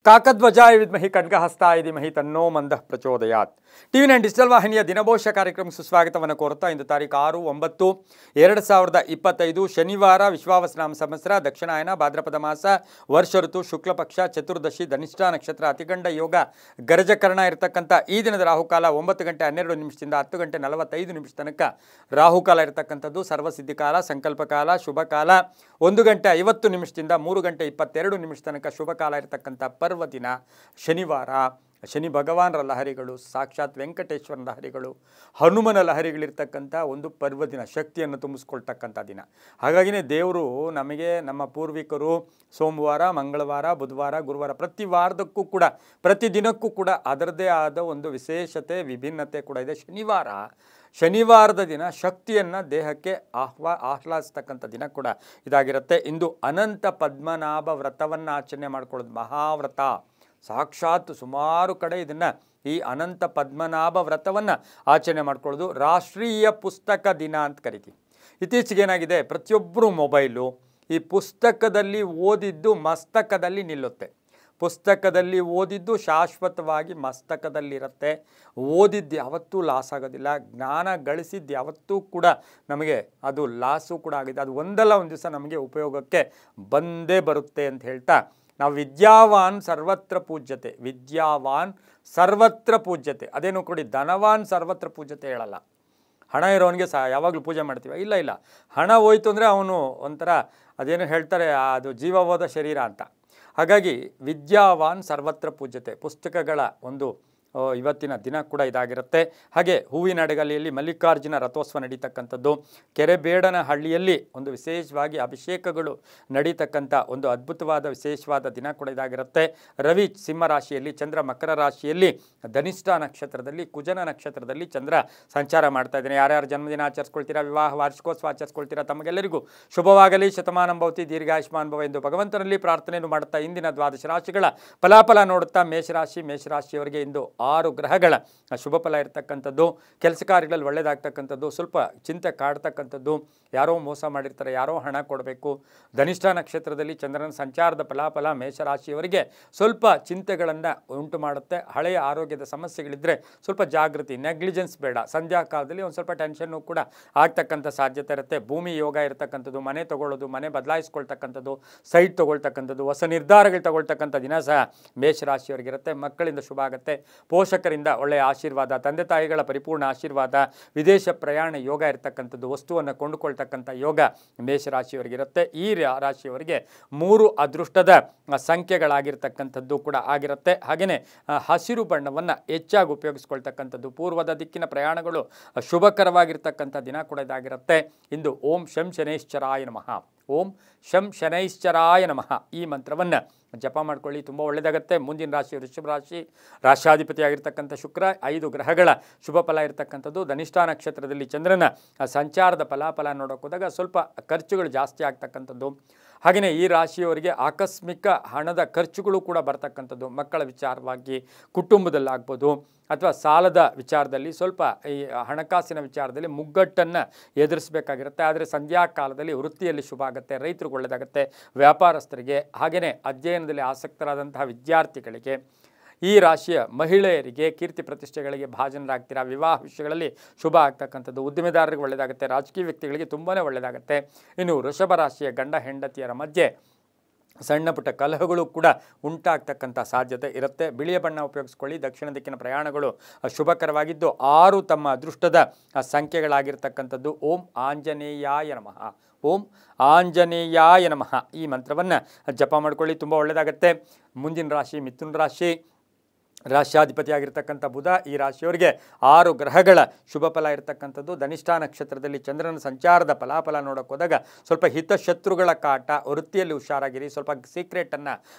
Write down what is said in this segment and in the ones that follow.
ಕಾಕಧ್ವಜಾಯ ವಿದ್ಮಹಿ ಖಡ್ಗಹಸ್ತಾಯ ಧೀಮಹಿ ತನ್ನೋ ಮಂದಃ ಪ್ರಚೋದಯಾತ್. TV9 digital ವಾಹಿನಿಯ ದಿನಭೋಷ್ಯ ಕಾರ್ಯಕ್ರಮ ಸುಸ್ವಾಗತವನ್ನು ಕೋರುತ್ತಾ ಇಂದು ತಾರೀಕು 6-9-2025 ಶನಿವಾರ ವಿಶ್ವಾವಸನಾಮ ಸಂವತ್ಸರ ದಕ್ಷಿಣಾಯನ ಭಾದ್ರಪದ ಮಾಸ ವರ್ಷ ಋತು ಶುಕ್ಲ ಪಕ್ಷ ಚತುರ್ದಶಿ ಧನಿಷ್ಠ ನಕ್ಷತ್ರ ಅತಿಗಂಡ ಯೋಗ ಗರಜಕರಣ ಇರತಕ್ಕಂಥ ಈ ದಿನದ ರಾಹುಕಾಲ 9 ಗಂಟೆ 12 ನಿಮಿಷದಿಂದ 10 ಗಂಟೆ 45 ನಿಮಿಷ ತನಕ ರಾಹುಕಾಲ ಇರತಕ್ಕಂಥದ್ದು. ಸರ್ವಸಿದ್ಧಿ ಕಾಲ, ಸಂಕಲ್ಪ ಕಾಲ, ಶುಭ ಕಾಲ 1 ಗಂಟೆ 50 ನಿಮಿಷದಿಂದ 3 ಗಂಟೆ 22 ನಿಮಿಷ ತನಕ ಶುಭ ಕಾಲ ಇರತಕ್ಕಂಥ ಪರ್ವ ದಿನ ಶನಿವಾರ. ಶನಿ ಭಗವಾನರ ಲಹರಿಗಳು, ಸಾಕ್ಷಾತ್ ವೆಂಕಟೇಶ್ವರನ ಲಹರಿಗಳು, ಹನುಮನ ಲಹರಿಗಳಿರ್ತಕ್ಕಂಥ ಒಂದು ಪರ್ವದಿನ, ಶಕ್ತಿಯನ್ನು ತುಂಬಿಸ್ಕೊಳ್ತಕ್ಕಂಥ ದಿನ. ಹಾಗಾಗಿನೇ ದೇವರು ನಮಗೆ ನಮ್ಮ ಪೂರ್ವಿಕರು ಸೋಮವಾರ, ಮಂಗಳವಾರ, ಬುಧವಾರ, ಗುರುವಾರ ಪ್ರತಿ ವಾರದಕ್ಕೂ ಕೂಡ ಪ್ರತಿದಿನಕ್ಕೂ ಕೂಡ ಅದರದೇ ಆದ ಒಂದು ವಿಶೇಷತೆ, ವಿಭಿನ್ನತೆ ಕೂಡ ಇದೆ. ಶನಿವಾರದ ದಿನ ಶಕ್ತಿಯನ್ನು ದೇಹಕ್ಕೆ ಆಹ್ಲಾದಿಸ್ತಕ್ಕಂಥ ದಿನ ಕೂಡ ಇದಾಗಿರುತ್ತೆ. ಇಂದು ಅನಂತ ಪದ್ಮನಾಭ ವ್ರತವನ್ನು ಆಚರಣೆ ಮಾಡ್ಕೊಳ್ಳೋದು ಮಹಾವ್ರತ. ಸಾಕ್ಷಾತ್ ಸುಮಾರು ಕಡೆ ಇದನ್ನು ಈ ಅನಂತ ಪದ್ಮನಾಭ ವ್ರತವನ್ನು ಆಚರಣೆ ಮಾಡ್ಕೊಳ್ಳೋದು ರಾಷ್ಟ್ರೀಯ ಪುಸ್ತಕ ದಿನ ಅಂತ ಕರಿತೀವಿ. ಇತ್ತೀಚೆಗೆ ಏನಾಗಿದೆ, ಪ್ರತಿಯೊಬ್ಬರು ಮೊಬೈಲು, ಈ ಪುಸ್ತಕದಲ್ಲಿ ಓದಿದ್ದು ಮಸ್ತಕದಲ್ಲಿ ನಿಲ್ಲುತ್ತೆ. ಪುಸ್ತಕದಲ್ಲಿ ಓದಿದ್ದು ಶಾಶ್ವತವಾಗಿ ಮಸ್ತಕದಲ್ಲಿರುತ್ತೆ. ಓದಿದ್ದು ಯಾವತ್ತೂ ಲಾಸ್ ಆಗೋದಿಲ್ಲ. ಜ್ಞಾನ ಗಳಿಸಿದ್ದು ಯಾವತ್ತೂ ಕೂಡ ನಮಗೆ ಅದು ಲಾಸು ಕೂಡ ಆಗಿದೆ. ಅದು ಒಂದಲ್ಲ ಒಂದು ದಿವಸ ನಮಗೆ ಉಪಯೋಗಕ್ಕೆ ಬಂದೇ ಬರುತ್ತೆ ಅಂತ ಹೇಳ್ತಾ ನಾವು ವಿದ್ಯಾವಾನ್ ಸರ್ವತ್ರ ಪೂಜ್ಯತೆ, ವಿದ್ಯಾವಾನ್ ಸರ್ವತ್ರ ಪೂಜ್ಯತೆ. ಅದೇನು ಕೊಡಿ, ಧನವಾನ್ ಸರ್ವತ್ರ ಪೂಜ್ಯತೆ ಹೇಳಲ್ಲ. ಹಣ ಇರೋನಿಗೆ ಯಾವಾಗಲೂ ಪೂಜೆ ಮಾಡ್ತೀವಿ, ಇಲ್ಲ. ಹಣ ಹೋಯ್ತು ಅಂದರೆ ಅವನು ಒಂಥರ ಅದೇನು ಹೇಳ್ತಾರೆ, ಅದು ಜೀವ ಹೋದ ಶರೀರ ಅಂತ. ಹಾಗಾಗಿ ವಿದ್ಯಾವಾನ್ ಸರ್ವತ್ರ ಪೂಜ್ಯತೆ, ಪುಸ್ತಕಗಳ ಒಂದು ಇವತ್ತಿನ ದಿನ ಕೂಡ ಇದಾಗಿರುತ್ತೆ. ಹಾಗೆ ಹೂವಿನ ಅಡಗಲಿಯಲ್ಲಿ ಮಲ್ಲಿಕಾರ್ಜುನ ರಥೋತ್ಸವ ನಡೀತಕ್ಕಂಥದ್ದು, ಕೆರೆಬೇಡನ ಹಳ್ಳಿಯಲ್ಲಿ ಒಂದು ವಿಶೇಷವಾಗಿ ಅಭಿಷೇಕಗಳು ನಡೀತಕ್ಕಂಥ ಒಂದು ಅದ್ಭುತವಾದ ವಿಶೇಷವಾದ ದಿನ ಕೂಡ ಇದಾಗಿರುತ್ತೆ. ರವಿ ಸಿಂಹ ರಾಶಿಯಲ್ಲಿ, ಚಂದ್ರ ಮಕರ ರಾಶಿಯಲ್ಲಿ, ಧನಿಷ್ಠ ನಕ್ಷತ್ರದಲ್ಲಿ, ಕುಜನ ನಕ್ಷತ್ರದಲ್ಲಿ ಚಂದ್ರ ಸಂಚಾರ ಮಾಡ್ತಾ ಇದ್ದಾನೆ. ಯಾರ್ಯಾರು ಜನ್ಮದಿನ ಆಚರಿಸ್ಕೊಳ್ತೀರಾ, ವಿವಾಹ ವಾರ್ಷಿಕೋತ್ಸವ ಆಚರಿಸ್ಕೊಳ್ತೀರಾ, ತಮಗೆಲ್ಲರಿಗೂ ಶುಭವಾಗಲಿ, ಶತಮಾನಂ ಭವತಿ, ದೀರ್ಘಾಯುಷ್ಮಾನ್ ಭವ ಎಂದು ಭಗವಂತನಲ್ಲಿ ಪ್ರಾರ್ಥನೆಯನ್ನು ಮಾಡುತ್ತಾ ಇಂದಿನ ದ್ವಾದಶ ರಾಶಿಗಳ ಫಲಾಫಲ ನೋಡುತ್ತಾ ಮೇಷರಾಶಿಯವರಿಗೆ ಇಂದು 6 ಗ್ರಹಗಳ ಶುಭ ಫಲ ಇರತಕ್ಕಂಥದ್ದು. ಕೆಲಸ ಕಾರ್ಯಗಳಲ್ಲಿ ಒಳ್ಳೆಯದಾಗ್ತಕ್ಕಂಥದ್ದು, ಸ್ವಲ್ಪ ಚಿಂತೆ ಕಾಡ್ತಕ್ಕಂಥದ್ದು, ಯಾರೋ ಮೋಸ ಮಾಡಿರ್ತಾರೆ, ಯಾರೋ ಹಣ ಕೊಡಬೇಕು. ಧನಿಷ್ಠ ನಕ್ಷತ್ರದಲ್ಲಿ ಚಂದ್ರನ ಸಂಚಾರದ ಫಲಾಫಲ ಮೇಷರಾಶಿಯವರಿಗೆ ಸ್ವಲ್ಪ ಚಿಂತೆಗಳನ್ನು ಉಂಟು ಮಾಡುತ್ತೆ. ಹಳೆಯ ಆರೋಗ್ಯದ ಸಮಸ್ಯೆಗಳಿದ್ದರೆ ಸ್ವಲ್ಪ ಜಾಗೃತಿ, ನೆಗ್ಲಿಜೆನ್ಸ್ ಬೇಡ. ಸಂಧ್ಯಾ ಕಾಲದಲ್ಲಿ ಒಂದು ಸ್ವಲ್ಪ ಟೆನ್ಷನ್ನು ಕೂಡ ಆಗ್ತಕ್ಕಂಥ ಸಾಧ್ಯತೆ ಇರುತ್ತೆ. ಭೂಮಿ ಯೋಗ ಇರತಕ್ಕಂಥದ್ದು, ಮನೆ ತೊಗೊಳ್ಳೋದು, ಮನೆ ಬದಲಾಯಿಸ್ಕೊಳ್ತಕ್ಕಂಥದ್ದು, ಸೈಟ್ ತೊಗೊಳ್ತಕ್ಕಂಥದ್ದು, ಹೊಸ ನಿರ್ಧಾರಗಳು ತಗೊಳ್ತಕ್ಕಂಥ ದಿನ ಸಹ ಮೇಷರಾಶಿಯವರಿಗಿರುತ್ತೆ. ಮಕ್ಕಳಿಂದ ಶುಭ ಆಗುತ್ತೆ, ಪೋಷಕರಿಂದ ಒಳ್ಳೆಯ ಆಶೀರ್ವಾದ, ತಂದೆ ತಾಯಿಗಳ ಪರಿಪೂರ್ಣ ಆಶೀರ್ವಾದ, ವಿದೇಶ ಪ್ರಯಾಣ ಯೋಗ ಇರತಕ್ಕಂಥದ್ದು, ವಸ್ತುವನ್ನು ಕೊಂಡುಕೊಳ್ತಕ್ಕಂಥ ಯೋಗ ಮೇಷರಾಶಿಯವರಿಗಿರುತ್ತೆ. ಈ ರಾಶಿಯವರಿಗೆ 3 ಅದೃಷ್ಟದ ಸಂಖ್ಯೆಗಳಾಗಿರ್ತಕ್ಕಂಥದ್ದು ಕೂಡ ಆಗಿರುತ್ತೆ. ಹಾಗೆಯೇ ಹಸಿರು ಬಣ್ಣವನ್ನು ಹೆಚ್ಚಾಗಿ ಉಪಯೋಗಿಸ್ಕೊಳ್ತಕ್ಕಂಥದ್ದು, ಪೂರ್ವದ ದಿಕ್ಕಿನ ಪ್ರಯಾಣಗಳು ಶುಭಕರವಾಗಿರ್ತಕ್ಕಂಥ ದಿನ ಕೂಡ ಇದಾಗಿರುತ್ತೆ. ಇಂದು ಓಂ ಶಂ ಶನೈಶ್ಚರಾಯ ನಮಃ, ಓಂ ಶಂ ಶನೈಶ್ಚರಾಯ ನಮಃ ಈ ಮಂತ್ರವನ್ನು ಜಪ ಮಾಡ್ಕೊಳ್ಳಿ, ತುಂಬ ಒಳ್ಳೆಯದಾಗುತ್ತೆ. ಮುಂದಿನ ರಾಶಿ ವೃಷಭ ರಾಶಿ, ರಾಷ್ಟ್ರಾಧಿಪತಿಯಾಗಿರ್ತಕ್ಕಂಥ ಶುಕ್ರ, 5 ಗ್ರಹಗಳ ಶುಭ ಫಲ ಇರತಕ್ಕಂಥದ್ದು. ಧನಿಷ್ಠ ನಕ್ಷತ್ರದಲ್ಲಿ ಚಂದ್ರನ ಸಂಚಾರದ ಫಲಾಫಲ ನೋಡೋಕೆ ಹೋದಾಗ ಸ್ವಲ್ಪ ಖರ್ಚುಗಳು ಜಾಸ್ತಿ ಆಗ್ತಕ್ಕಂಥದ್ದು. ಹಾಗೆಯೇ ಈ ರಾಶಿಯವರಿಗೆ ಆಕಸ್ಮಿಕ ಹಣದ ಖರ್ಚುಗಳು ಕೂಡ ಬರ್ತಕ್ಕಂಥದ್ದು. ಮಕ್ಕಳ ವಿಚಾರವಾಗಿ, ಕುಟುಂಬದಲ್ಲಾಗ್ಬೋದು, ಅಥವಾ ಸಾಲದ ವಿಚಾರದಲ್ಲಿ ಸ್ವಲ್ಪ ಈ ಹಣಕಾಸಿನ ವಿಚಾರದಲ್ಲಿ ಮುಗ್ಗಟ್ಟನ್ನು ಎದುರಿಸಬೇಕಾಗಿರುತ್ತೆ. ಆದರೆ ಸಂಧ್ಯಾ ಕಾಲದಲ್ಲಿ ವೃತ್ತಿಯಲ್ಲಿ ಶುಭ ಆಗುತ್ತೆ, ರೈತರಿಗೆ ಒಳ್ಳೆಯದಾಗುತ್ತೆ, ವ್ಯಾಪಾರಸ್ಥರಿಗೆ, ಹಾಗೆಯೇ ಅಧ್ಯಯನದಲ್ಲಿ ಆಸಕ್ತರಾದಂತಹ ವಿದ್ಯಾರ್ಥಿಗಳಿಗೆ, ಈ ರಾಶಿಯ ಮಹಿಳೆಯರಿಗೆ ಕೀರ್ತಿ ಪ್ರತಿಷ್ಠೆಗಳಿಗೆ ಭಾಜನರಾಗ್ತೀರಾ. ವಿವಾಹ ವಿಷಯಗಳಲ್ಲಿ ಶುಭ ಆಗ್ತಕ್ಕಂಥದ್ದು, ಉದ್ದಿಮೆದಾರರಿಗೆ ಒಳ್ಳೆಯದಾಗುತ್ತೆ, ರಾಜಕೀಯ ವ್ಯಕ್ತಿಗಳಿಗೆ ತುಂಬಾ ಒಳ್ಳೆಯದಾಗುತ್ತೆ. ಇನ್ನು ವೃಷಭ ರಾಶಿಯ ಗಂಡ ಹೆಂಡತಿಯರ ಮಧ್ಯೆ ಸಣ್ಣ ಪುಟ್ಟ ಕಲಹಗಳು ಕೂಡ ಉಂಟಾಗ್ತಕ್ಕಂಥ ಸಾಧ್ಯತೆ ಇರುತ್ತೆ. ಬಿಳಿಯ ಬಣ್ಣ ಉಪಯೋಗಿಸ್ಕೊಳ್ಳಿ. ದಕ್ಷಿಣ ದಿಕ್ಕಿನ ಪ್ರಯಾಣಗಳು ಶುಭಕರವಾಗಿದ್ದು 6 ತಮ್ಮ ಅದೃಷ್ಟದ ಸಂಖ್ಯೆಗಳಾಗಿರ್ತಕ್ಕಂಥದ್ದು. ಓಂ ಆಂಜನೇಯಾಯ ನಮಃ, ಓಂ ಆಂಜನೇಯಾಯ ನಮಃ ಈ ಮಂತ್ರವನ್ನು ಜಪ ಮಾಡ್ಕೊಳ್ಳಿ, ತುಂಬ ಒಳ್ಳೆಯದಾಗುತ್ತೆ. ಮುಂದಿನ ರಾಶಿ ಮಿಥುನ ರಾಶಿ, ರಾಷ್ಟ್ರಾಧಿಪತಿಯಾಗಿರ್ತಕ್ಕಂಥ ಬುಧ, ಈ ರಾಶಿಯವರಿಗೆ 6 ಗ್ರಹಗಳ ಶುಭ ಫಲ ಇರತಕ್ಕಂಥದ್ದು. ಧನಿಷ್ಠ ನಕ್ಷತ್ರದಲ್ಲಿ ಚಂದ್ರನ ಸಂಚಾರದ ಫಲಾಫಲ ನೋಡೋಕೆ ಹೋದಾಗ ಸ್ವಲ್ಪ ಹಿತಶತ್ರುಗಳ ಕಾಟ, ವೃತ್ತಿಯಲ್ಲಿ ಹುಷಾರಾಗಿರಿ, ಸ್ವಲ್ಪ ಸೀಕ್ರೆಟನ್ನು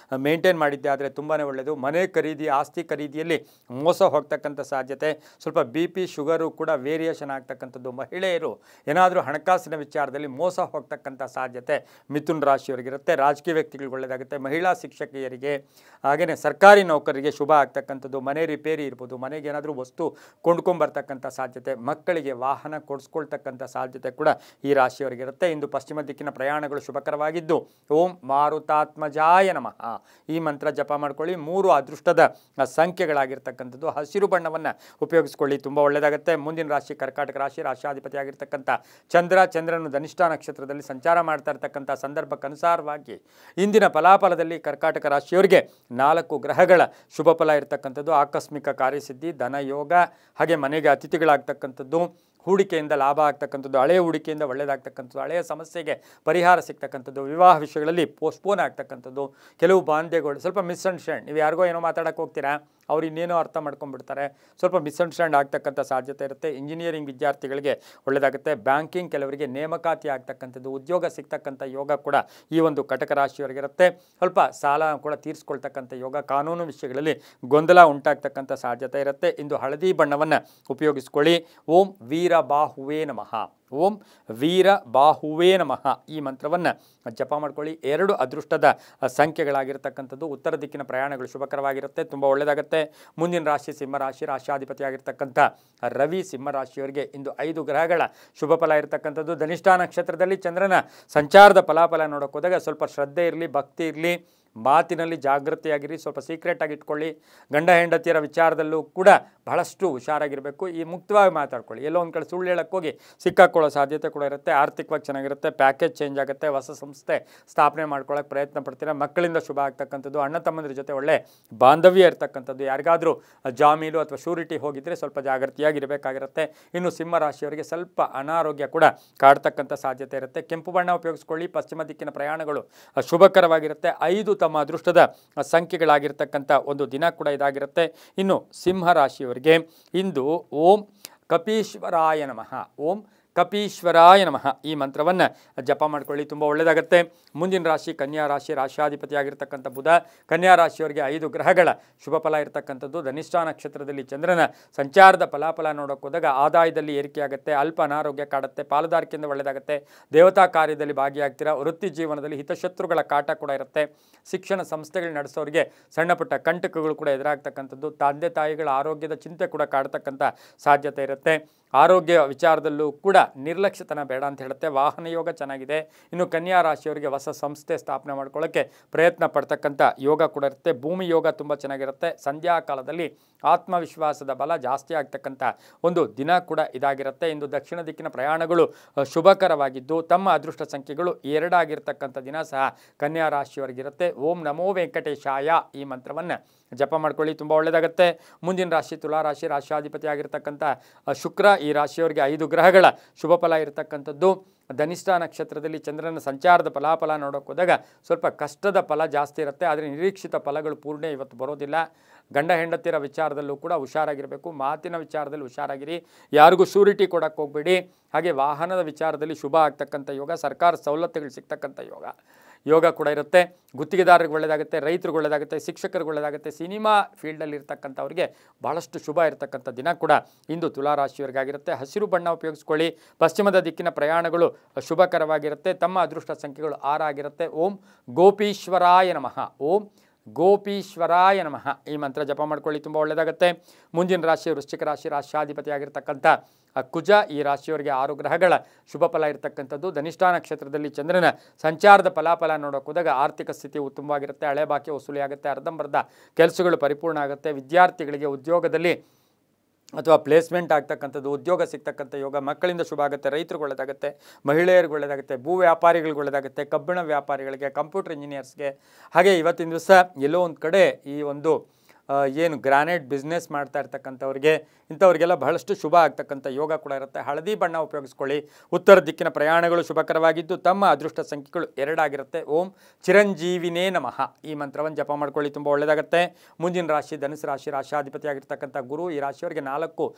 ಮೇಂಟೈನ್ ಮಾಡಿದ್ದೆ ಆದರೆ ತುಂಬಾ ಒಳ್ಳೆಯದು. ಮನೆ ಖರೀದಿ, ಆಸ್ತಿ ಖರೀದಿಯಲ್ಲಿ ಮೋಸ ಹೋಗ್ತಕ್ಕಂಥ ಸಾಧ್ಯತೆ, ಸ್ವಲ್ಪ BP ಶುಗರು ಕೂಡ ವೇರಿಯೇಷನ್ ಆಗ್ತಕ್ಕಂಥದ್ದು. ಮಹಿಳೆಯರು ಏನಾದರೂ ಹಣಕಾಸಿನ ವಿಚಾರದಲ್ಲಿ ಮೋಸ ಹೋಗ್ತಕ್ಕಂಥ ಸಾಧ್ಯತೆ ಮಿಥುನ ರಾಶಿಯವರಿಗಿರುತ್ತೆ. ರಾಜಕೀಯ ವ್ಯಕ್ತಿಗಳಿಗೆ ಒಳ್ಳೆಯದಾಗುತ್ತೆ, ಮಹಿಳಾ ಶಿಕ್ಷಕಿಯರಿಗೆ, ಹಾಗೆಯೇ ಸರ್ಕಾರಿ ನೌಕರರಿಗೆ ಶುಭ ಆಗ್ತಕ್ಕಂಥ ಆಗ್ತಕ್ಕಂಥದ್ದು, ಮನೆ ರಿಪೇರಿ ಇರ್ಬೋದು, ಮನೆಗೆ ಏನಾದರೂ ವಸ್ತು ಕೊಂಡ್ಕೊಂಬರ್ತಕ್ಕಂಥ ಸಾಧ್ಯತೆ, ಮಕ್ಕಳಿಗೆ ವಾಹನ ಕೊಡಿಸ್ಕೊಳ್ತಕ್ಕಂಥ ಸಾಧ್ಯತೆ ಕೂಡ ಈ ರಾಶಿಯವರಿಗಿರುತ್ತೆ. ಇಂದು ಪಶ್ಚಿಮ ದಿಕ್ಕಿನ ಪ್ರಯಾಣಗಳು ಶುಭಕರವಾಗಿದ್ದು ಓಂ ಮಾರುತಾತ್ಮಜಾಯ ನಮಃ ಈ ಮಂತ್ರ ಜಪ ಮಾಡ್ಕೊಳ್ಳಿ. 3 ಅದೃಷ್ಟದ ಸಂಖ್ಯೆಗಳಾಗಿರ್ತಕ್ಕಂಥದ್ದು ಹಸಿರು ಬಣ್ಣವನ್ನು ಉಪಯೋಗಿಸ್ಕೊಳ್ಳಿ, ತುಂಬ ಒಳ್ಳೆಯದಾಗುತ್ತೆ. ಮುಂದಿನ ರಾಶಿ ಕರ್ಕಾಟಕ ರಾಶಿ, ರಾಶಿಯಾಧಿಪತಿ ಆಗಿರ್ತಕ್ಕಂಥ ಚಂದ್ರನು ಧನಿಷ್ಠ ನಕ್ಷತ್ರದಲ್ಲಿ ಸಂಚಾರ ಮಾಡ್ತಾ ಇರ್ತಕ್ಕಂಥ ಸಂದರ್ಭಕ್ಕನುಸಾರವಾಗಿ ಇಂದಿನ ಫಲಾಫಲದಲ್ಲಿ ಕರ್ಕಾಟಕ ರಾಶಿಯವರಿಗೆ 4 ಗ್ರಹಗಳ ಶುಭ ಫಲ ಇರತಕ್ಕಂಥದ್ದು. ಆಕಸ್ಮಿಕ ಕಾರ್ಯಸಿದ್ಧಿ, ಧನಯೋಗ, ಹಾಗೆ ಮನೆಗೆ ಅತಿಥಿಗಳಾಗ್ತಕ್ಕಂಥದ್ದು, ಹೂಡಿಕೆಯಿಂದ ಲಾಭ ಆಗ್ತಕ್ಕಂಥದ್ದು, ಹಳೆಯ ಹೂಡಿಕೆಯಿಂದ ಒಳ್ಳೆಯದಾಗ್ತಕ್ಕಂಥದ್ದು, ಹಳೆಯ ಸಮಸ್ಯೆಗೆ ಪರಿಹಾರ ಸಿಗ್ತಕ್ಕಂಥದ್ದು, ವಿವಾಹ ವಿಷಯಗಳಲ್ಲಿ ಪೋಸ್ಟ್ಪೋನ್ ಆಗ್ತಕ್ಕಂಥದ್ದು, ಕೆಲವು ಬಾಂಧವ್ಯಗಳು ಸ್ವಲ್ಪ ಮಿಸ್ಅಂಡರ್ಸ್ಟ್ಯಾಂಡ್, ನೀವು ಯಾರಿಗೋ ಏನೋ ಮಾತಾಡೋಕ್ಕೆ ಹೋಗ್ತೀರಾ, ಅವ್ರು ಇನ್ನೇನೋ ಅರ್ಥ ಮಾಡ್ಕೊಂಡ್ಬಿಡ್ತಾರೆ, ಸ್ವಲ್ಪ ಮಿಸ್ಅಂಡರ್ಸ್ಟ್ಯಾಂಡ್ ಆಗ್ತಕ್ಕಂಥ ಸಾಧ್ಯತೆ ಇರುತ್ತೆ. ಇಂಜಿನಿಯರಿಂಗ್ ವಿದ್ಯಾರ್ಥಿಗಳಿಗೆ ಒಳ್ಳೆಯದಾಗುತ್ತೆ. ಬ್ಯಾಂಕಿಂಗ್ ಕೆಲವರಿಗೆ ನೇಮಕಾತಿ ಆಗ್ತಕ್ಕಂಥದ್ದು, ಉದ್ಯೋಗ ಸಿಗ್ತಕ್ಕಂಥ ಯೋಗ ಕೂಡ ಈ ಒಂದು ಕಟಕ ರಾಶಿಯವರಿಗಿರುತ್ತೆ. ಸ್ವಲ್ಪ ಸಾಲ ಕೂಡ ತೀರಿಸ್ಕೊಳ್ತಕ್ಕಂಥ ಯೋಗ, ಕಾನೂನು ವಿಷಯಗಳಲ್ಲಿ ಗೊಂದಲ ಉಂಟಾಗ್ತಕ್ಕಂಥ ಸಾಧ್ಯತೆ ಇರುತ್ತೆ. ಇಂದು ಹಳದಿ ಬಣ್ಣವನ್ನು ಉಪಯೋಗಿಸ್ಕೊಳ್ಳಿ. ಓಂ ವೀರಬಾಹುವೇ ನಮಃ, ಓಂ ವೀರಬಾಹುವೇ ನಮಃ ಈ ಮಂತ್ರವನ್ನು ಜಪ ಮಾಡ್ಕೊಳ್ಳಿ. 2 ಅದೃಷ್ಟದ ಸಂಖ್ಯೆಗಳಾಗಿರ್ತಕ್ಕಂಥದ್ದು. ಉತ್ತರ ದಿಕ್ಕಿನ ಪ್ರಯಾಣಗಳು ಶುಭಕರವಾಗಿರುತ್ತೆ, ತುಂಬ ಒಳ್ಳೆಯದಾಗುತ್ತೆ. ಮುಂದಿನ ರಾಶಿ ಸಿಂಹರಾಶಿ, ರಾಶಿಯಾಧಿಪತಿಯಾಗಿರ್ತಕ್ಕಂಥ ರವಿ ಸಿಂಹರಾಶಿಯವರಿಗೆ ಇಂದು 5 ಗ್ರಹಗಳ ಶುಭ ಫಲ ಇರತಕ್ಕಂಥದ್ದು. ಧನಿಷ್ಠ ನಕ್ಷತ್ರದಲ್ಲಿ ಚಂದ್ರನ ಸಂಚಾರದ ಫಲಾಫಲ ನೋಡೋಕೆ ಹೋದಾಗ ಸ್ವಲ್ಪ ಶ್ರದ್ಧೆ ಇರಲಿ, ಭಕ್ತಿ ಇರಲಿ, ಮಾತಿನಲ್ಲಿ ಜಾಗೃತಿಯಾಗಿರಿ, ಸ್ವಲ್ಪ ಸೀಕ್ರೆಟ್ ಆಗಿ ಇಟ್ಕೊಳ್ಳಿ. ಗಂಡ ಹೆಂಡತಿಯರ ವಿಚಾರದಲ್ಲೂ ಕೂಡ ಬಹಳಷ್ಟು ಹುಷಾರಾಗಿರಬೇಕು. ಈ ಮುಕ್ತವಾಗಿ ಮಾತಾಡ್ಕೊಳ್ಳಿ, ಎಲ್ಲೋ ಒಂದು ಕಡೆ ಸುಳ್ಳು ಹೇಳಕ್ಕೆ ಹೋಗಿ ಸಿಕ್ಕಾಕೊಳ್ಳೋ ಸಾಧ್ಯತೆ ಕೂಡ ಇರುತ್ತೆ. ಆರ್ಥಿಕವಾಗಿ ಚೆನ್ನಾಗಿರುತ್ತೆ, ಪ್ಯಾಕೇಜ್ ಚೇಂಜ್ ಆಗುತ್ತೆ, ಹೊಸ ಸಂಸ್ಥೆ ಸ್ಥಾಪನೆ ಮಾಡ್ಕೊಳ್ಳೋಕೆ ಪ್ರಯತ್ನ ಪಡ್ತೀರಾ, ಮಕ್ಕಳಿಂದ ಶುಭ ಆಗ್ತಕ್ಕಂಥದ್ದು, ಅಣ್ಣ ತಮ್ಮಂದ್ರ ಜೊತೆ ಒಳ್ಳೆ ಬಾಂಧವ್ಯ ಇರ್ತಕ್ಕಂಥದ್ದು, ಯಾರಿಗಾದರೂ ಜಾಮೀನು ಅಥವಾ ಶೂರಿಟಿ ಹೋಗಿದ್ದರೆ ಸ್ವಲ್ಪ ಜಾಗೃತಿಯಾಗಿರಬೇಕಾಗಿರುತ್ತೆ. ಇನ್ನು ಸಿಂಹರಾಶಿಯವರಿಗೆ ಸ್ವಲ್ಪ ಅನಾರೋಗ್ಯ ಕೂಡ ಕಾಡ್ತಕ್ಕಂಥ ಸಾಧ್ಯತೆ ಇರುತ್ತೆ. ಕೆಂಪು ಬಣ್ಣ ಉಪಯೋಗಿಸ್ಕೊಳ್ಳಿ. ಪಶ್ಚಿಮ ದಿಕ್ಕಿನ ಪ್ರಯಾಣಗಳು ಶುಭಕರವಾಗಿರುತ್ತೆ. 5 ತಮ್ಮ ಅದೃಷ್ಟದ ಸಂಖ್ಯೆಗಳಾಗಿರ್ತಕ್ಕಂಥ ಒಂದು ದಿನ ಕೂಡ ಇದಾಗಿರುತ್ತೆ. ಇನ್ನು ಸಿಂಹರಾಶಿಯವರಿಗೆ ಇಂದು ಓಂ ಕಪೀಶ್ವರಾಯ ನಮಃ, ಓಂ ಕಪೀಶ್ವರಾಯ ನಮಃ ಈ ಮಂತ್ರವನ್ನು ಜಪ ಮಾಡ್ಕೊಳ್ಳಿ, ತುಂಬ ಒಳ್ಳೆಯದಾಗುತ್ತೆ. ಮುಂದಿನ ರಾಶಿ ಕನ್ಯಾ ರಾಶಿ, ರಾಶಿಯಾಧಿಪತಿಯಾಗಿರ್ತಕ್ಕಂಥ ಬುಧ. ಕನ್ಯಾ ರಾಶಿಯವರಿಗೆ 5 ಗ್ರಹಗಳ ಶುಭ ಫಲ ಇರತಕ್ಕಂಥದ್ದು. ಧನಿಷ್ಠ ನಕ್ಷತ್ರದಲ್ಲಿ ಚಂದ್ರನ ಸಂಚಾರದ ಫಲಾಫಲ ನೋಡೋಕೆ ಹೋದಾಗ ಆದಾಯದಲ್ಲಿ ಏರಿಕೆಯಾಗುತ್ತೆ, ಅಲ್ಪ ಅನಾರೋಗ್ಯ ಕಾಡುತ್ತೆ, ಪಾಲುದಾರಿಕೆಯಿಂದ ಒಳ್ಳೆಯದಾಗುತ್ತೆ, ದೇವತಾ ಕಾರ್ಯದಲ್ಲಿ ಭಾಗಿಯಾಗ್ತೀರಾ, ವೃತ್ತಿ ಜೀವನದಲ್ಲಿ ಹಿತಶತ್ರುಗಳ ಕಾಟ ಕೂಡ ಇರುತ್ತೆ. ಶಿಕ್ಷಣ ಸಂಸ್ಥೆಗಳು ನಡೆಸೋರಿಗೆ ಸಣ್ಣ ಪುಟ್ಟ ಕಂಟಕಗಳು ಕೂಡ ಎದುರಾಗ್ತಕ್ಕಂಥದ್ದು, ತಂದೆ ತಾಯಿಗಳ ಆರೋಗ್ಯದ ಚಿಂತೆ ಕೂಡ ಕಾಡ್ತಕ್ಕಂಥ ಸಾಧ್ಯತೆ ಇರುತ್ತೆ. ಆರೋಗ್ಯ ವಿಚಾರದಲ್ಲೂ ಕೂಡ ನಿರ್ಲಕ್ಷ್ಯತನ ಬೇಡ ಅಂತ ಹೇಳುತ್ತೆ. ವಾಹನ ಯೋಗ ಚೆನ್ನಾಗಿದೆ. ಇನ್ನು ಕನ್ಯಾ ರಾಶಿಯವರಿಗೆ ಹೊಸ ಸಂಸ್ಥೆ ಸ್ಥಾಪನೆ ಮಾಡ್ಕೊಳ್ಳೋಕ್ಕೆ ಪ್ರಯತ್ನ ಪಡ್ತಕ್ಕಂಥ ಯೋಗ ಕೂಡ ಇರುತ್ತೆ. ಭೂಮಿ ಯೋಗ ತುಂಬ ಚೆನ್ನಾಗಿರುತ್ತೆ. ಸಂಧ್ಯಾ ಕಾಲದಲ್ಲಿ ಆತ್ಮವಿಶ್ವಾಸದ ಬಲ ಜಾಸ್ತಿ ಆಗ್ತಕ್ಕಂಥ ಒಂದು ದಿನ ಕೂಡ ಇದಾಗಿರುತ್ತೆ. ಇಂದು ದಕ್ಷಿಣ ದಿಕ್ಕಿನ ಪ್ರಯಾಣಗಳು ಶುಭಕರವಾಗಿದ್ದು ತಮ್ಮ ಅದೃಷ್ಟ ಸಂಖ್ಯೆಗಳು 2 ಆಗಿರ್ತಕ್ಕಂಥ ದಿನ ಸಹ ಕನ್ಯಾ ರಾಶಿಯವರಿಗಿರುತ್ತೆ. ಓಂ ನಮೋ ವೆಂಕಟೇಶಾಯ ಈ ಮಂತ್ರವನ್ನು ಜಪ ಮಾಡ್ಕೊಳ್ಳಿ, ತುಂಬ ಒಳ್ಳೆಯದಾಗುತ್ತೆ. ಮುಂದಿನ ರಾಶಿ ತುಲಾರಾಶಿ, ರಾಶಿಯಾಧಿಪತಿ ಆಗಿರ್ತಕ್ಕಂಥ ಶುಕ್ರ ಈ ರಾಶಿಯವರಿಗೆ 5 ಗ್ರಹಗಳ ಶುಭ ಫಲ ಇರತಕ್ಕಂಥದ್ದು. ಧನಿಷ್ಠ ನಕ್ಷತ್ರದಲ್ಲಿ ಚಂದ್ರನ ಸಂಚಾರದ ಫಲಾಫಲ ನೋಡೋಕೆ ಹೋದಾಗ ಸ್ವಲ್ಪ ಕಷ್ಟದ ಫಲ ಜಾಸ್ತಿ ಇರುತ್ತೆ, ಆದರೆ ನಿರೀಕ್ಷಿತ ಫಲಗಳು ಪೂರ್ಣ ಇವತ್ತು ಬರೋದಿಲ್ಲ. ಗಂಡ ಹೆಂಡತಿಯರ ವಿಚಾರದಲ್ಲೂ ಕೂಡ ಹುಷಾರಾಗಿರಬೇಕು, ಮಾತಿನ ವಿಚಾರದಲ್ಲಿ ಹುಷಾರಾಗಿರಿ, ಯಾರಿಗೂ ಶೂರಿಟಿ ಕೊಡೋಕ್ಕೆ ಹೋಗಬೇಡಿ. ಹಾಗೆ ವಾಹನದ ವಿಚಾರದಲ್ಲಿ ಶುಭ ಆಗ್ತಕ್ಕಂಥ ಯೋಗ, ಸರ್ಕಾರ ಸವಲತ್ತುಗಳು ಸಿಗ್ತಕ್ಕಂಥ ಯೋಗ ಕೂಡ ಇರುತ್ತೆ. ಗುತ್ತಿಗೆದಾರರಿಗೆ ಒಳ್ಳೆಯದಾಗುತ್ತೆ, ರೈತರಿಗೆ ಒಳ್ಳೆಯದಾಗುತ್ತೆ, ಶಿಕ್ಷಕರಿಗೆ ಒಳ್ಳೆಯದಾಗುತ್ತೆ. ಸಿನಿಮಾ ಫೀಲ್ಡಲ್ಲಿ ಇರ್ತಕ್ಕಂಥವ್ರಿಗೆ ಭಾಳಷ್ಟು ಶುಭ ಇರತಕ್ಕಂಥ ದಿನ ಕೂಡ ಇಂದು ತುಲಾರಾಶಿಯವರಿಗಾಗಿರುತ್ತೆ. ಹಸಿರು ಬಣ್ಣ ಉಪಯೋಗಿಸ್ಕೊಳ್ಳಿ. ಪಶ್ಚಿಮದ ದಿಕ್ಕಿನ ಪ್ರಯಾಣಗಳು ಶುಭಕರವಾಗಿರುತ್ತೆ. ತಮ್ಮ ಅದೃಷ್ಟ ಸಂಖ್ಯೆಗಳು 6 ಆಗಿರುತ್ತೆ. ಓಂ ಗೋಪೀಶ್ವರಾಯ ನಮಃ, ಓಂ ಗೋಪೀಶ್ವರಾಯ ನಮಃ ಈ ಮಂತ್ರ ಜಪ ಮಾಡ್ಕೊಳ್ಳಿ, ತುಂಬ ಒಳ್ಳೆಯದಾಗುತ್ತೆ. ಮುಂದಿನ ರಾಶಿ ವೃಶ್ಚಿಕ ರಾಶಿ, ರಾಶಿಯಾಧಿಪತಿ ಆಗಿರ್ತಕ್ಕಂಥ ಕುಜ ಈ ರಾಶಿಯವರಿಗೆ 6 ಗ್ರಹಗಳ ಶುಭ ಫಲ ಇರತಕ್ಕಂಥದ್ದು. ಧನಿಷ್ಠ ನಕ್ಷತ್ರದಲ್ಲಿ ಚಂದ್ರನ ಸಂಚಾರದ ಫಲಾಫಲ ನೋಡೋಕೆ ಹೋದಾಗ ಆರ್ಥಿಕ ಸ್ಥಿತಿ ಉತ್ತಮವಾಗಿರುತ್ತೆ, ಹಳೆ ಬಾಕಿ ವಸೂಲಿ ಆಗುತ್ತೆ, ಅರ್ಧಂಬರ್ಧ ಕೆಲಸಗಳು ಪರಿಪೂರ್ಣ ಆಗುತ್ತೆ. ವಿದ್ಯಾರ್ಥಿಗಳಿಗೆ ಉದ್ಯೋಗದಲ್ಲಿ ಅಥವಾ ಪ್ಲೇಸ್ಮೆಂಟ್ ಆಗ್ತಕ್ಕಂಥದ್ದು, ಉದ್ಯೋಗ ಸಿಗ್ತಕ್ಕಂಥ ಯೋಗ, ಮಕ್ಕಳಿಂದ ಶುಭ ಆಗುತ್ತೆ, ರೈತರಿಗೆ ಒಳ್ಳೆಯದಾಗುತ್ತೆ, ಮಹಿಳೆಯರಿಗೆ ಒಳ್ಳೆಯದಾಗುತ್ತೆ, ಭೂ ವ್ಯಾಪಾರಿಗಳಿಗೆ ಒಳ್ಳೆಯದಾಗುತ್ತೆ, ಕಬ್ಬಿಣ ವ್ಯಾಪಾರಿಗಳಿಗೆ, ಕಂಪ್ಯೂಟರ್ ಇಂಜಿನಿಯರ್ಸ್ಗೆ. ಹಾಗೆ ಇವತ್ತಿನ ದಿವಸ ಎಲ್ಲೋ ಒಂದು ಕಡೆ ಈ ಒಂದು ಏನು ಗ್ರಾನೈಟ್ ಬಿಸ್ನೆಸ್ ಮಾಡ್ತಾ ಇರ್ತಕ್ಕಂಥವ್ರಿಗೆ ಇಂಥವ್ರಿಗೆಲ್ಲ ಬಹಳಷ್ಟು ಶುಭ ಆಗ್ತಕ್ಕಂಥ ಯೋಗ ಕೂಡ ಇರುತ್ತೆ. ಹಳದಿ ಬಣ್ಣ ಉಪಯೋಗಿಸ್ಕೊಳ್ಳಿ. ಉತ್ತರ ದಿಕ್ಕಿನ ಪ್ರಯಾಣಗಳು ಶುಭಕರವಾಗಿದ್ದು ತಮ್ಮ ಅದೃಷ್ಟ ಸಂಖ್ಯೆಗಳು 2 ಆಗಿರುತ್ತೆ. ಓಂ ಚಿರಂಜೀವಿನೇ ನಮಃ ಈ ಮಂತ್ರವನ್ನು ಜಪ ಮಾಡ್ಕೊಳ್ಳಿ, ತುಂಬ ಒಳ್ಳೆಯದಾಗುತ್ತೆ. ಮುಂದಿನ ರಾಶಿ ಧನುಸು ರಾಶಿ, ರಾಶಿಯಾಧಿಪತಿ ಆಗಿರ್ತಕ್ಕಂಥ ಗುರು ಈ ರಾಶಿಯವರಿಗೆ 4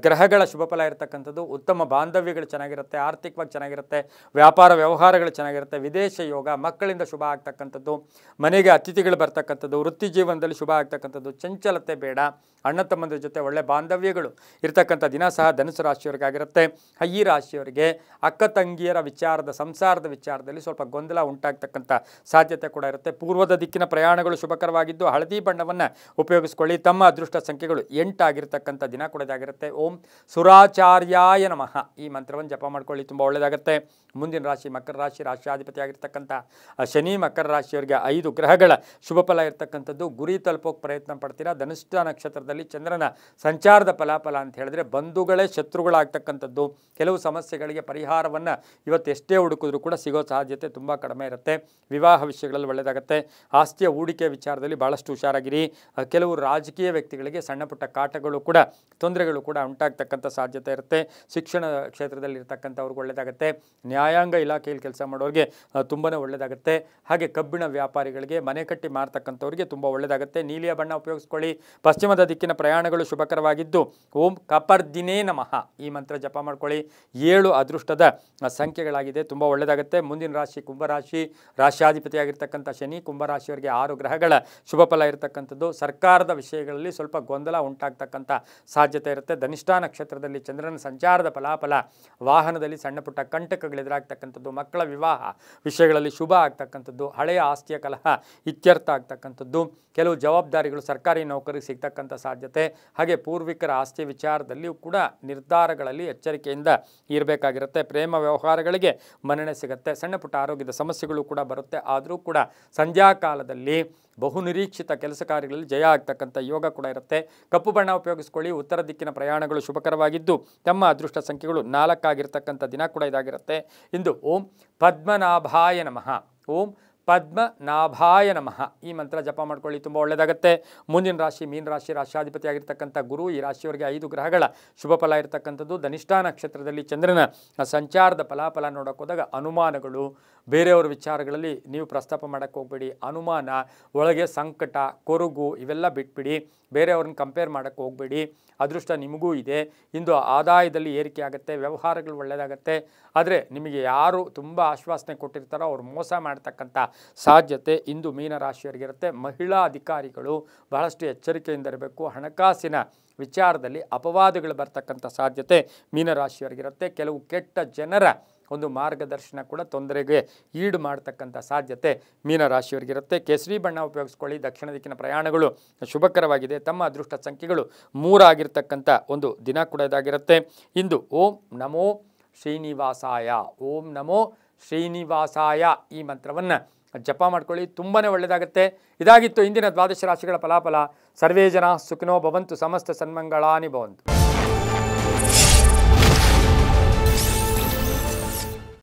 ಗ್ರಹಗಳ ಶುಭ ಫಲ ಇರತಕ್ಕಂಥದ್ದು. ಉತ್ತಮ ಬಾಂಧವ್ಯಗಳು ಚೆನ್ನಾಗಿರುತ್ತೆ, ಆರ್ಥಿಕವಾಗಿ ಚೆನ್ನಾಗಿರುತ್ತೆ, ವ್ಯಾಪಾರ ವ್ಯವಹಾರಗಳು ಚೆನ್ನಾಗಿರುತ್ತೆ, ವಿದೇಶ ಯೋಗ, ಮಕ್ಕಳಿಂದ ಶುಭ ಆಗ್ತಕ್ಕಂಥದ್ದು, ಮನೆಗೆ ಅತಿಥಿಗಳು ಬರ್ತಕ್ಕಂಥದ್ದು, ವೃತ್ತಿ ಜೀವನದಲ್ಲಿ ಶುಭ ಆಗ್ತಕ್ಕಂಥದ್ದು, ಚಂಚಲತೆ ಬೇಡ. ಅಣ್ಣ ತಮ್ಮಂದ್ರ ಜೊತೆ ಒಳ್ಳೆ ಬಾಂಧವ್ಯಗಳು ಇರ್ತಕ್ಕಂಥ ದಿನ ಸಹ ಧನುಸು ರಾಶಿಯವರಿಗಾಗಿರುತ್ತೆ. ಈ ರಾಶಿಯವರಿಗೆ ಅಕ್ಕ ತಂಗಿಯರ ವಿಚಾರದ ಸಂಸಾರದ ವಿಚಾರದಲ್ಲಿ ಸ್ವಲ್ಪ ಗೊಂದಲ ಉಂಟಾಗ್ತಕ್ಕಂಥ ಸಾಧ್ಯತೆ ಕೂಡ ಇರುತ್ತೆ. ಪೂರ್ವದ ದಿಕ್ಕಿನ ಪ್ರಯಾಣಗಳು ಶುಭಕರವಾಗಿದ್ದು ಹಳದಿ ಬಣ್ಣವನ್ನು ಉಪಯೋಗಿಸ್ಕೊಳ್ಳಿ. ತಮ್ಮ ಅದೃಷ್ಟ ಸಂಖ್ಯೆಗಳು 8 ಆಗಿರ್ತಕ್ಕಂಥ ದಿನ ಕೂಡ ಇದಾಗಿರುತ್ತೆ. ಓಂ ಸುರಾಚಾರ್ಯಾಯ ನಮಃ ಈ ಮಂತ್ರವನ್ನು ಜಪ ಮಾಡ್ಕೊಳ್ಳಿ, ತುಂಬ ಒಳ್ಳೆಯದಾಗುತ್ತೆ. ಮುಂದಿನ ರಾಶಿ ಮಕರ ರಾಶಿ. ರಾಶಿಯಾಧಿಪತಿ ಆಗಿರ್ತಕ್ಕಂಥ ಶನಿ ಮಕರ ರಾಶಿಯವರಿಗೆ 5 ಗ್ರಹಗಳ ಶುಭ ಫಲ ಇರ್ತಕ್ಕಂಥದ್ದು. ಗುರಿ ತಲುಪೋಕೆ ಪ್ರಯತ್ನ ಪಡ್ತೀರಾ. ಧನಿಷ್ಠ ನಕ್ಷತ್ರದಲ್ಲಿ ಚಂದ್ರನ ಸಂಚಾರದ ಫಲಾಫಲ ಅಂತ ಹೇಳಿದ್ರೆ ಬಂಧುಗಳೇ ಶತ್ರುಗಳಾಗ್ತಕ್ಕಂಥದ್ದು. ಕೆಲವು ಸಮಸ್ಯೆಗಳಿಗೆ ಪರಿಹಾರವನ್ನು ಇವತ್ತು ಎಷ್ಟೇ ಹುಡುಕಿದ್ರೂ ಕೂಡ ಸಿಗೋ ಸಾಧ್ಯತೆ ತುಂಬ ಕಡಿಮೆ ಇರುತ್ತೆ. ವಿವಾಹ ವಿಷಯಗಳಲ್ಲಿ ಒಳ್ಳೆಯದಾಗುತ್ತೆ. ಆಸ್ತಿಯ ಹೂಡಿಕೆ ವಿಚಾರದಲ್ಲಿ ಭಾಳಷ್ಟು ಹುಷಾರಾಗಿರಿ. ಕೆಲವು ರಾಜಕೀಯ ವ್ಯಕ್ತಿಗಳಿಗೆ ಸಣ್ಣ ಪುಟ್ಟ ಕಾಟಗಳು ಕೂಡ ತೊಂದರೆಗಳು ಕೂಡ ಉಂಟಾಗ್ತಕ್ಕಂಥ ಸಾಧ್ಯತೆ ಇರುತ್ತೆ. ಶಿಕ್ಷಣ ಕ್ಷೇತ್ರದಲ್ಲಿ ಇರ್ತಕ್ಕಂಥವ್ರಿಗೆ ಒಳ್ಳೆಯದಾಗುತ್ತೆ. ನ್ಯಾಯಾಂಗ ಇಲಾಖೆಯಲ್ಲಿ ಕೆಲಸ ಮಾಡೋರಿಗೆ ತುಂಬಾ ಒಳ್ಳೆಯದಾಗುತ್ತೆ. ಹಾಗೆ ಕಬ್ಬಿಣ ವ್ಯಾಪಾರಿಗಳಿಗೆ, ಮನೆ ಕಟ್ಟಿ ಮಾರ್ತಕ್ಕಂಥವ್ರಿಗೆ ತುಂಬ ಒಳ್ಳೆಯದಾಗುತ್ತೆ. ನೀಲಿಯ ಬಣ್ಣ ಉಪಯೋಗಿಸ್ಕೊಳ್ಳಿ. ಪಶ್ಚಿಮದ ದಿಕ್ಕಿನ ಪ್ರಯಾಣಗಳು ಶುಭಕರವಾಗಿದ್ದು ಓಂ ಕಪರ್ದಿನೇ ನಮಃ ಈ ಮಂತ್ರ ಜಪ ಮಾಡ್ಕೊಳ್ಳಿ. 7 ಅದೃಷ್ಟದ ಸಂಖ್ಯೆಗಳಾಗಿದೆ, ತುಂಬ ಒಳ್ಳೆಯದಾಗುತ್ತೆ. ಮುಂದಿನ ರಾಶಿ ಕುಂಭರಾಶಿ. ರಾಶಿಯಾಧಿಪತಿಯಾಗಿರ್ತಕ್ಕಂಥ ಶನಿ ಕುಂಭರಾಶಿಯವರಿಗೆ 6 ಗ್ರಹಗಳ ಶುಭ ಫಲ ಇರತಕ್ಕಂಥದ್ದು. ಸರ್ಕಾರದ ವಿಷಯಗಳಲ್ಲಿ ಸ್ವಲ್ಪ ಗೊಂದಲ ಉಂಟಾಗ್ತಕ್ಕಂಥ ಸಾಧ್ಯತೆ ಇರುತ್ತೆ. ಧನಿಷ್ಠ ನಕ್ಷತ್ರದಲ್ಲಿ ಚಂದ್ರನ ಸಂಚಾರದ ಫಲಾಫಲ. ವಾಹನದಲ್ಲಿ ಸಣ್ಣ ಪುಟ್ಟ ಕಂಟಕಗಳೆದುರಾಗ್ತಕ್ಕಂಥದ್ದು. ಮಕ್ಕಳ ವಿವಾಹ ವಿಷಯಗಳಲ್ಲಿ ಶುಭ ಆಗ್ತಕ್ಕಂಥದ್ದು. ಹಳೆಯ ಆಸ್ತಿಯ ಕಲಹ ಇತ್ಯರ್ಥ ಆಗ್ತಕ್ಕಂಥದ್ದು. ಕೆಲವು ಜವಾಬ್ದಾರಿಗಳು ಸರ್ಕಾರಿ ನೌಕರಿಗೆ ಸಿಗ್ತಕ್ಕಂಥ ಸಾಧ್ಯತೆ. ಹಾಗೆ ಪೂರ್ವಿಕರ ಆಸ್ತಿ ವಿಚಾರದಲ್ಲಿಯೂ ಕೂಡ ನಿರ್ಧಾರಗಳಲ್ಲಿ ಎಚ್ಚರಿಕೆಯಿಂದ ಇರಬೇಕಾಗಿರುತ್ತೆ. ಪ್ರೇಮ ವ್ಯವಹಾರಗಳಿಗೆ ಮನ್ನಣೆ ಸಿಗುತ್ತೆ. ಸಣ್ಣ ಪುಟ್ಟ ಆರೋಗ್ಯದ ಸಮಸ್ಯೆಗಳು ಕೂಡ ಬರುತ್ತೆ. ಆದರೂ ಕೂಡ ಸಂಧ್ಯಾಕಾಲದಲ್ಲಿ ಬಹುನಿರೀಕ್ಷಿತ ಕೆಲಸ ಕಾರ್ಯಗಳಲ್ಲಿ ಜಯ ಆಗ್ತಕ್ಕಂಥ ಯೋಗ ಕೂಡ ಇರುತ್ತೆ. ಕಪ್ಪು ಬಣ್ಣ ಉಪಯೋಗಿಸ್ಕೊಳ್ಳಿ. ಉತ್ತರ ದಿಕ್ಕಿನ ಪ್ರಯಾಣಗಳು ಶುಭಕರವಾಗಿದ್ದು ತಮ್ಮ ಅದೃಷ್ಟ ಸಂಖ್ಯೆಗಳು 4 ಆಗಿರ್ತಕ್ಕಂಥ ದಿನ ಕೂಡ ಇದಾಗಿರುತ್ತೆ. ಇಂದು ಓಂ ಪದ್ಮನಾಭಾಯ ನಮಃ. ಓಂ ಪದ್ಮನಾಭಾಯ ನಮಃ ಈ ಮಂತ್ರ ಜಪ ಮಾಡ್ಕೊಳ್ಳಿ, ತುಂಬ ಒಳ್ಳೆಯದಾಗುತ್ತೆ. ಮುಂದಿನ ರಾಶಿ ಮೀನ ರಾಶಿ. ರಾಶಿಯಾಧಿಪತಿ ಆಗಿರ್ತಕ್ಕಂಥ ಗುರು ಈ ರಾಶಿಯವರಿಗೆ 5 ಗ್ರಹಗಳ ಶುಭ ಫಲ ಇರತಕ್ಕಂಥದ್ದು. ಧನಿಷ್ಠ ನಕ್ಷತ್ರದಲ್ಲಿ ಚಂದ್ರನ ಸಂಚಾರದ ಫಲಾಫಲ ನೋಡೋಕೆ ಹೋದಾಗ ಅನುಮಾನಗಳು, ಬೇರೆಯವರ ವಿಚಾರಗಳಲ್ಲಿ ನೀವು ಪ್ರಸ್ತಾಪ ಮಾಡೋಕ್ಕೆ ಹೋಗ್ಬೇಡಿ. ಅನುಮಾನ, ಒಳಗೆ ಸಂಕಟ, ಕೊರಗು ಇವೆಲ್ಲ ಬಿಟ್ಬಿಡಿ. ಬೇರೆಯವ್ರನ್ನ ಕಂಪೇರ್ ಮಾಡೋಕ್ಕೆ ಹೋಗಬೇಡಿ. ಅದೃಷ್ಟ ನಿಮಗೂ ಇದೆ. ಇಂದು ಆದಾಯದಲ್ಲಿ ಏರಿಕೆ ಆಗುತ್ತೆ, ವ್ಯವಹಾರಗಳು ಒಳ್ಳೆಯದಾಗುತ್ತೆ. ಆದರೆ ನಿಮಗೆ ಯಾರು ತುಂಬ ಆಶ್ವಾಸನೆ ಕೊಟ್ಟಿರ್ತಾರೋ ಅವ್ರು ಮೋಸ ಮಾಡ್ತಕ್ಕಂಥ ಸಾಧ್ಯತೆ ಇಂದು ಮೀನ ರಾಶಿಯವರಿಗಿರುತ್ತೆ. ಮಹಿಳಾ ಅಧಿಕಾರಿಗಳು ಬಹಳಷ್ಟು ಎಚ್ಚರಿಕೆಯಿಂದ ಇರಬೇಕು. ಹಣಕಾಸಿನ ವಿಚಾರದಲ್ಲಿ ಅಪವಾದಗಳು ಬರ್ತಕ್ಕಂಥ ಸಾಧ್ಯತೆ ಮೀನರಾಶಿಯವರಿಗಿರುತ್ತೆ. ಕೆಲವು ಕೆಟ್ಟ ಜನರ ಒಂದು ಮಾರ್ಗದರ್ಶನ ಕೂಡ ತೊಂದರೆಗೆ ಈಡು ಮಾಡ್ತಕ್ಕಂಥ ಸಾಧ್ಯತೆ ಮೀನರಾಶಿಯವರಿಗಿರುತ್ತೆ. ಕೇಸರಿ ಬಣ್ಣ ಉಪಯೋಗಿಸ್ಕೊಳ್ಳಿ. ದಕ್ಷಿಣ ದಿಕ್ಕಿನ ಪ್ರಯಾಣಗಳು ಶುಭಕರವಾಗಿದೆ. ತಮ್ಮ ಅದೃಷ್ಟ ಸಂಖ್ಯೆಗಳು 3 ಆಗಿರ್ತಕ್ಕಂಥ ಒಂದು ದಿನ ಕೂಡ ಇದಾಗಿರುತ್ತೆ. ಇಂದು ಓಂ ನಮೋ ಶ್ರೀನಿವಾಸಾಯ, ಓಂ ನಮೋ ಶ್ರೀನಿವಾಸಾಯ ಈ ಮಂತ್ರವನ್ನು ಜಪ ಮಾಡ್ಕೊಳ್ಳಿ, ತುಂಬಾ ಒಳ್ಳೆಯದಾಗುತ್ತೆ. ಇದಾಗಿತ್ತು ಇಂದಿನ ದ್ವಾದಶ ರಾಶಿಗಳ ಫಲಾಫಲ. ಸರ್ವೇ ಜನ ಸುಖಿನೋ ಭವಂತು, ಸಮಸ್ತ ಸನ್ಮಂಗಳಾನಿ ಭವಂತು.